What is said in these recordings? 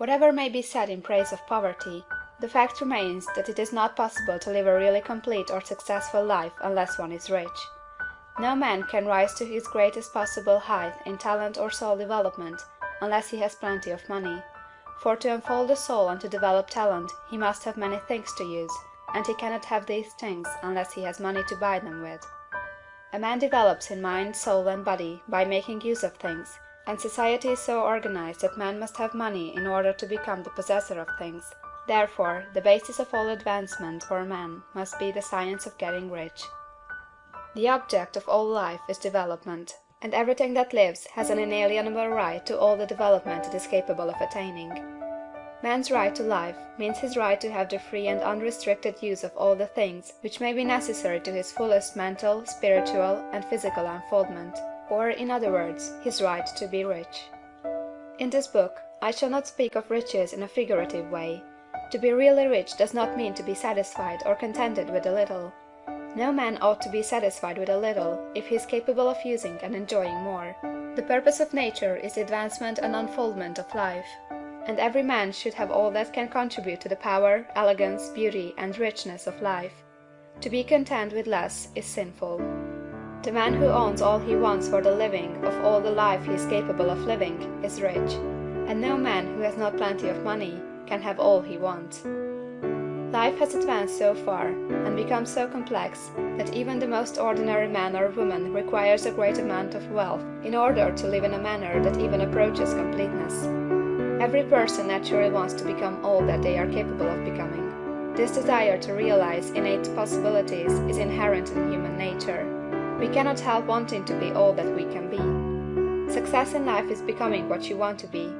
Whatever may be said in praise of poverty, the fact remains that it is not possible to live a really complete or successful life unless one is rich. No man can rise to his greatest possible height in talent or soul development unless he has plenty of money, for to unfold the soul and to develop talent he must have many things to use, and he cannot have these things unless he has money to buy them with. A man develops in mind, soul, and body by making use of things, and society is so organized that man must have money in order to become the possessor of things. Therefore, the basis of all advancement for man must be the science of getting rich. The object of all life is development, and everything that lives has an inalienable right to all the development it is capable of attaining. Man's right to life means his right to have the free and unrestricted use of all the things which may be necessary to his fullest mental, spiritual, and physical unfoldment, or, in other words, his right to be rich. In this book, I shall not speak of riches in a figurative way. To be really rich does not mean to be satisfied or contented with a little. No man ought to be satisfied with a little if he is capable of using and enjoying more. The purpose of nature is the advancement and unfoldment of life, and every man should have all that can contribute to the power, elegance, beauty, and richness of life. To be content with less is sinful. The man who owns all he wants for the living of all the life he is capable of living is rich, and no man who has not plenty of money can have all he wants. Life has advanced so far, and become so complex, that even the most ordinary man or woman requires a great amount of wealth in order to live in a manner that even approaches completeness. Every person naturally wants to become all that they are capable of becoming. This desire to realize innate possibilities is inherent in human nature. We cannot help wanting to be all that we can be. Success in life is becoming what you want to be.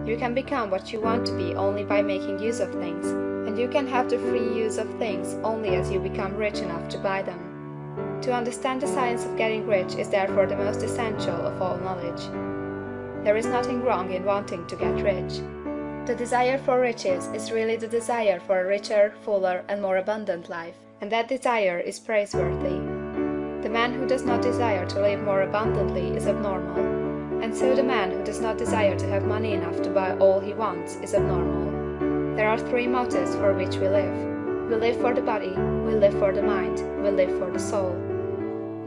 You can become what you want to be only by making use of things, and you can have the free use of things only as you become rich enough to buy them. To understand the science of getting rich is therefore the most essential of all knowledge. There is nothing wrong in wanting to get rich. The desire for riches is really the desire for a richer, fuller, and more abundant life, and that desire is praiseworthy. The man who does not desire to live more abundantly is abnormal, and so the man who does not desire to have money enough to buy all he wants is abnormal. There are three motives for which we live. We live for the body, we live for the mind, we live for the soul.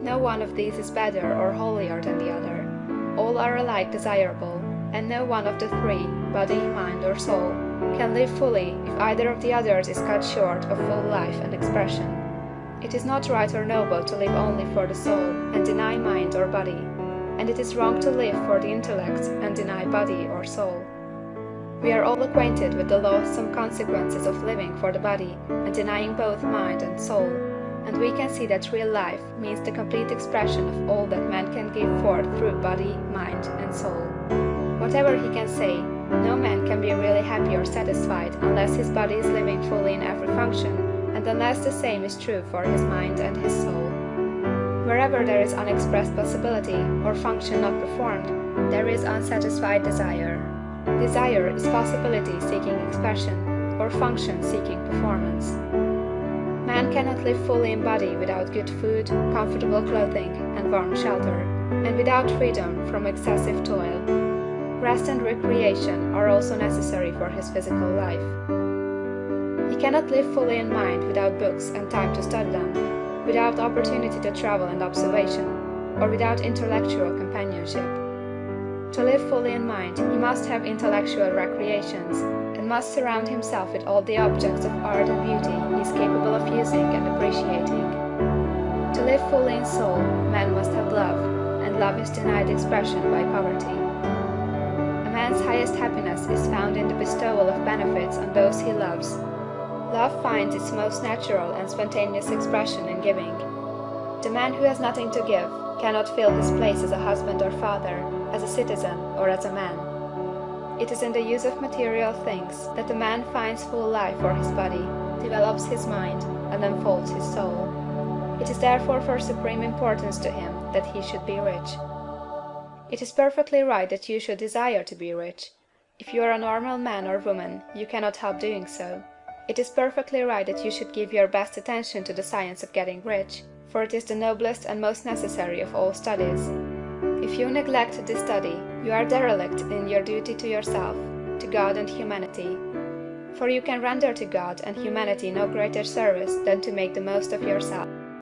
No one of these is better or holier than the other. All are alike desirable, and no one of the three, body, mind, or soul, can live fully if either of the others is cut short of full life and expression. It is not right or noble to live only for the soul and deny mind or body, and it is wrong to live for the intellect and deny body or soul. We are all acquainted with the loathsome consequences of living for the body and denying both mind and soul, and we can see that real life means the complete expression of all that man can give forth through body, mind, and soul. Whatever he can say, no man can be really happy or satisfied unless his body is living fully in every function, and unless the same is true for his mind and his soul. Wherever there is unexpressed possibility or function not performed, there is unsatisfied desire. Desire is possibility seeking expression, or function seeking performance. Man cannot live fully in body without good food, comfortable clothing, and warm shelter, and without freedom from excessive toil. Rest and recreation are also necessary for his physical life. He cannot live fully in mind without books and time to study them, without opportunity to travel and observation, or without intellectual companionship. To live fully in mind, he must have intellectual recreations, and must surround himself with all the objects of art and beauty he is capable of using and appreciating. To live fully in soul, man must have love, and love is denied expression by poverty. A man's highest happiness is found in the bestowal of benefits on those he loves. Love finds its most natural and spontaneous expression in giving. The man who has nothing to give cannot fill his place as a husband or father, as a citizen, or as a man. It is in the use of material things that the man finds full life for his body, develops his mind, and unfolds his soul. It is therefore for supreme importance to him that he should be rich. It is perfectly right that you should desire to be rich. If you are a normal man or woman, you cannot help doing so. It is perfectly right that you should give your best attention to the science of getting rich, for it is the noblest and most necessary of all studies. If you neglect this study, you are derelict in your duty to yourself, to God and humanity. For you can render to God and humanity no greater service than to make the most of yourself.